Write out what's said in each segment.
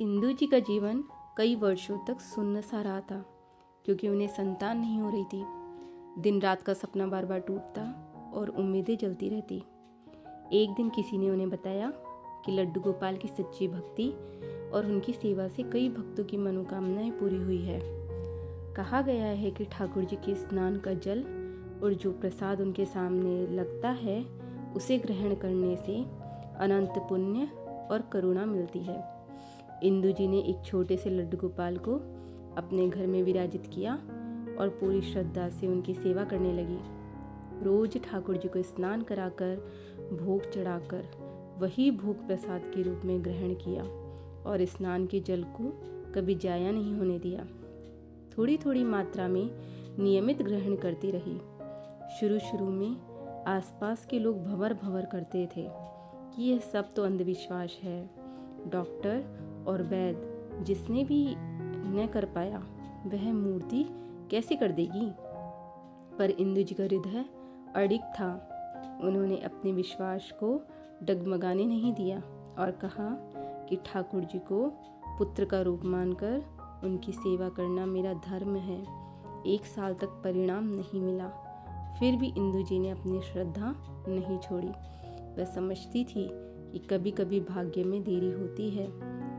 इंदु जी का जीवन कई वर्षों तक सुन्न सा रहा था क्योंकि उन्हें संतान नहीं हो रही थी। दिन रात का सपना बार बार टूटता और उम्मीदें जलती रहती। एक दिन किसी ने उन्हें बताया कि लड्डू गोपाल की सच्ची भक्ति और उनकी सेवा से कई भक्तों की मनोकामनाएं पूरी हुई है। कहा गया है कि ठाकुर जी के स्नान का जल और जो प्रसाद उनके सामने लगता है उसे ग्रहण करने से अनंत पुण्य और करुणा मिलती है। इंदु जी ने एक छोटे से लड्डू गोपाल को अपने घर में विराजित किया और पूरी श्रद्धा से उनकी सेवा करने लगी। रोज ठाकुर जी को स्नान कराकर भोग चढ़ाकर वही भोग प्रसाद के रूप में ग्रहण किया और स्नान के जल को कभी जाया नहीं होने दिया। थोड़ी थोड़ी मात्रा में नियमित ग्रहण करती रही। शुरू में आसपास के लोग भंवर भंवर करते थे कि यह सब तो अंधविश्वास है। डॉक्टर और वैद्य जिसने भी न कर पाया वह मूर्ति कैसे कर देगी। पर इंदु जी का हृदय अडिग था। उन्होंने अपने विश्वास को डगमगाने नहीं दिया और कहा कि ठाकुर जी को पुत्र का रूप मानकर उनकी सेवा करना मेरा धर्म है। 1 साल तक परिणाम नहीं मिला, फिर भी इंदु जी ने अपनी श्रद्धा नहीं छोड़ी। वह समझती थी कि कभी कभी भाग्य में देरी होती है,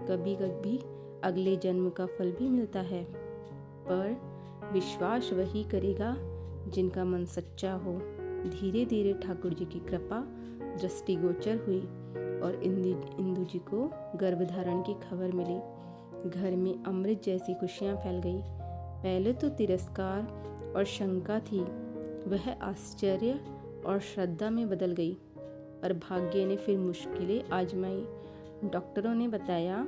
कभी कभी अगले जन्म का फल भी मिलता है, पर विश्वास वही करेगा जिनका मन सच्चा हो। धीरे धीरे ठाकुर जी की कृपा दृष्टिगोचर हुई और इंदु जी को गर्भधारण की खबर मिली। घर में अमृत जैसी खुशियां फैल गई। पहले तो तिरस्कार और शंका थी, वह आश्चर्य और श्रद्धा में बदल गई। पर भाग्य ने फिर मुश्किलें आजमाई। डॉक्टरों ने बताया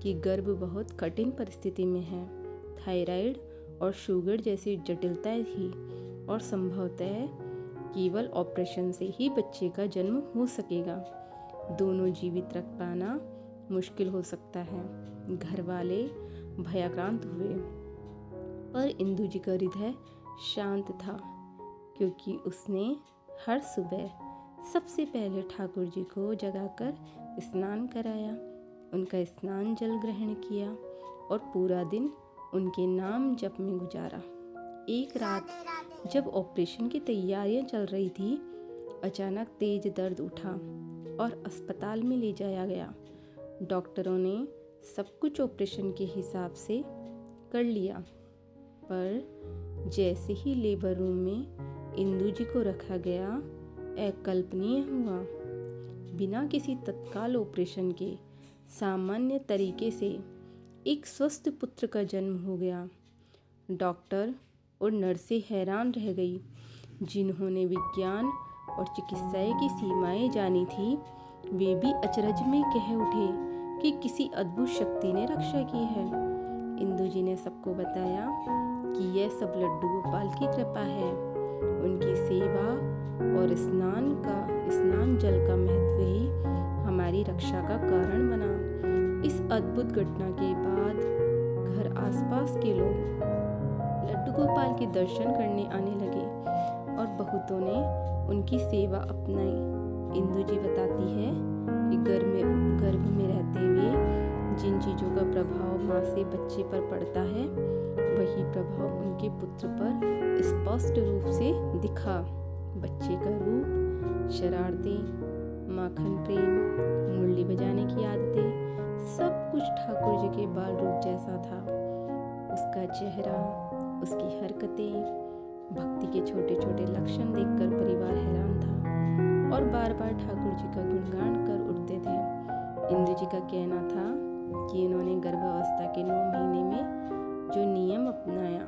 कि गर्भ बहुत कठिन परिस्थिति में है। थायराइड और शुगर जैसी जटिलताएं थी और संभवतः केवल ऑपरेशन से ही बच्चे का जन्म हो सकेगा। दोनों जीवित रख पाना मुश्किल हो सकता है। घर वाले भयाक्रांत हुए, पर इंदु जी का हृदय शांत था क्योंकि उसने हर सुबह सबसे पहले ठाकुर जी को जगाकर स्नान कराया, उनका स्नान जल ग्रहण किया और पूरा दिन उनके नाम जप में गुजारा। एक रात जब ऑपरेशन की तैयारियां चल रही थी, अचानक तेज दर्द उठा और अस्पताल में ले जाया गया। डॉक्टरों ने सब कुछ ऑपरेशन के हिसाब से कर लिया, पर जैसे ही लेबर रूम में इंदु जी को रखा गया, अकल्पनीय हुआ। बिना किसी तत्काल ऑपरेशन के सामान्य तरीके से एक स्वस्थ पुत्र का जन्म हो गया। डॉक्टर और नर्सें हैरान रह गई। जिन्होंने विज्ञान और चिकित्सा की सीमाएं जानी थी, वे भी अचरज में कह उठे कि किसी अद्भुत शक्ति ने रक्षा की है। इंदु जी ने सबको बताया कि यह सब लड्डू गोपाल की कृपा है। उनकी सेवा और स्नान जल का महत्व ही हमारी रक्षा का कारण बना। इस अद्भुत घटना के बाद घर आसपास के लोग लड्डू गोपाल के दर्शन करने आने लगे और बहुतों ने उनकी सेवा अपनाई। इंदु जी बताती है कि गर्भ में रहते हुए जिन चीज़ों का प्रभाव माँ से बच्चे पर पड़ता है, वही प्रभाव उनके पुत्र पर स्पष्ट रूप से दिखा। बच्चे का रूप, शरारतें, माखन प्रेम, मुरली बजाने की आदतें, सब कुछ ठाकुर जी के बाल रूप जैसा था। उसका चेहरा, उसकी हरकतें, भक्ति के छोटे छोटे लक्षण देखकर परिवार हैरान था और बार बार ठाकुर जी का गुणगान कर उठते थे। इंदु जी का कहना था कि उन्होंने गर्भावस्था के 9 महीने में जो नियम अपनाया,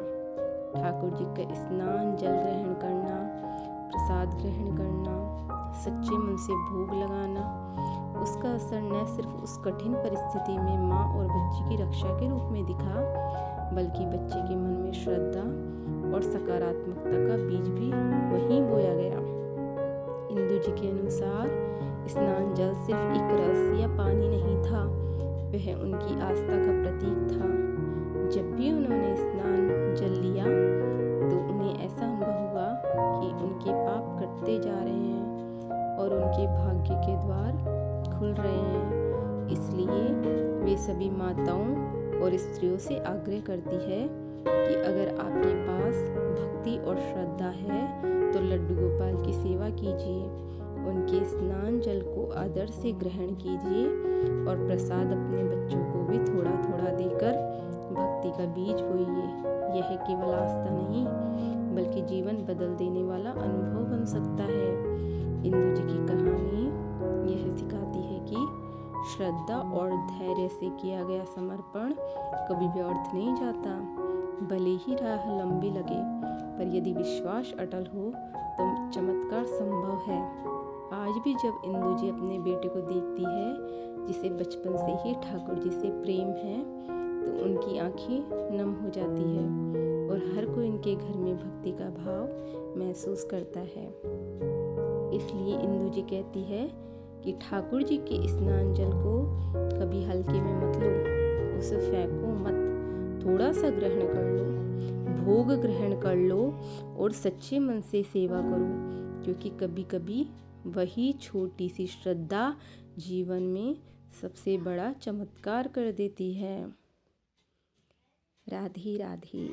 ठाकुर जी का स्नान जल ग्रहण करना, प्रसाद ग्रहण करना, सच्चे मन से भोग लगाना, उसका असर न सिर्फ उस कठिन परिस्थिति में माँ और बच्चे की रक्षा के रूप में दिखा, बल्कि बच्चे के मन में श्रद्धा और सकारात्मकता का बीज भी वहीं बोया गया। इंदु जी के अनुसार स्नान जल सिर्फ एक रस या पानी नहीं था, वह उनकी आस्था का प्रतीक था। जब भी उन्होंने स्नान जल लिया तो उन्हें ऐसा अनुभव हुआ कि उनके पाप कटते जा रहे हैं और उनके भाग्य के द्वार खुल रहे हैं। इसलिए वे सभी माताओं और स्त्रियों से आग्रह करती है कि अगर आपके पास भक्ति और श्रद्धा है तो लड्डू गोपाल की सेवा कीजिए, उनके स्नान जल को आदर से ग्रहण कीजिए और प्रसाद अपने बच्चों को भी थोड़ा थोड़ा देकर भक्ति का बीज बोइए। यह केवल आस्था नहीं बल्कि जीवन बदल देने वाला अनुभव बन सकता है। इंदु जी की कहानी यह सिखाती है कि श्रद्धा और धैर्य से किया गया समर्पण कभी व्यर्थ नहीं जाता। भले ही राह लंबी लगे, पर यदि विश्वास अटल हो तो चमत्कार संभव है। आज भी जब इंदु जी अपने बेटे को देखती है जिसे बचपन से ही ठाकुर जी से प्रेम है, तो उनकी आंखें नम हो जाती है और हर कोई इनके घर में भक्ति का भाव महसूस करता है। इसलिए इंदु जी कहती है कि ठाकुर जी के स्नान जल को कभी हल्के में मत लो, उसे फेंको मत, थोड़ा सा ग्रहण कर लो, भोग ग्रहण कर लो और सच्चे मन से सेवा करो, क्योंकि कभी कभी वही छोटी सी श्रद्धा जीवन में सबसे बड़ा चमत्कार कर देती है। राधे राधे।